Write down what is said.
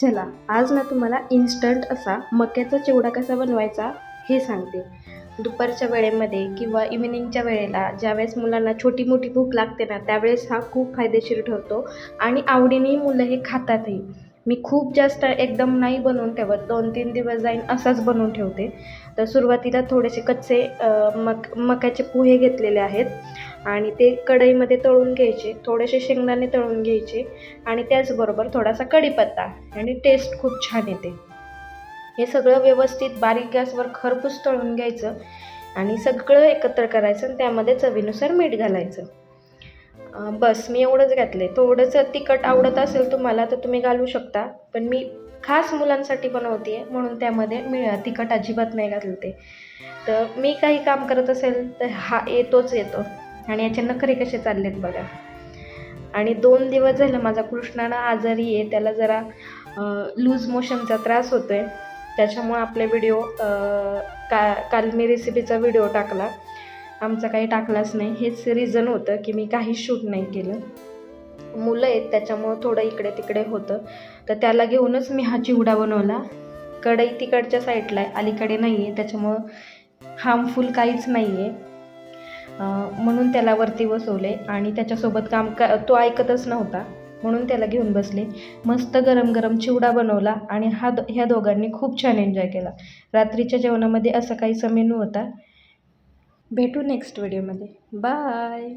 चला आज ना तुम्हाला इन्स्टंट असा मक्याचा चिवडा कसा बनवायचा हे सांगते. दुपारच्या वेळेमध्ये किंवा इव्हिनिंगच्या वेळेला ज्यावेळेस मुलांना छोटी मोठी भूक लागते ना, त्यावेळेस हा खूप फायदेशीर ठरतो आणि आवडीनेही मुलं हे खातातही. मी खूप जास्त एकदम नाही बनवून ठेवत, 2-3 दिवस जाईन असाच बनवून ठेवते. तर सुरुवातीला थोडेसे कच्चे मक्याचे पोहे घेतलेले आहेत आणि ते कढईमध्ये तळून घ्यायचे, थोडेसे शेंगदाणे तळून घ्यायचे आणि त्याचबरोबर थोडासा कढीपत्ता आणि टेस्ट खूप छान येते. हे सगळं व्यवस्थित बारीक गॅसवर खरपूस तळून घ्यायचं आणि सगळं एकत्र करायचं आणि त्यामध्ये चवीनुसार मीठ घालायचं. बस मी एवढंच घातले. थोडंसं तिखट आवडत असेल तुम्हाला तर तुम्ही घालू शकता, पण मी खास मुलांसाठी बनवते आहे म्हणून त्यामध्ये तिखट अजिबात नाही घातलं ते. तर मी काही काम करत असेल तर हा येतोच येतो आणि याचे नखरे कसे चाललेत बघा. आणि 2 दिवस झालं माझा कृष्णानं आजारी आहे, त्याला जरा लूज मोशनचा त्रास होतो आहे. त्याच्यामुळं आपले व्हिडिओ काल मी रेसिपीचा व्हिडिओ टाकला, आमचा काही टाकलाच नाही. हेच रिझन होतं की मी काहीच शूट नाही केलं. मुलं आहेत त्याच्यामुळं थोडं इकडे तिकडे होतं, तर त्याला घेऊनच मी हा चिवडा बनवला. कढई तिकडच्या साईडला आहे, अलीकडे नाही आहे, त्याच्यामुळं हार्मफुल काहीच नाही आहे. म्हणून त्याला वरती बसवले आणि त्याच्यासोबत तो ऐकतच नव्हता म्हणून त्याला घेऊन बसले. मस्त गरम गरम चिवडा बनवला आणि ह्या दोघांनी खूप छान एन्जॉय केला. रात्रीच्या जेवणामध्ये असा काहीसा मेनू होता. भेटू नेक्स्ट व्हिडिओमध्ये. बाय.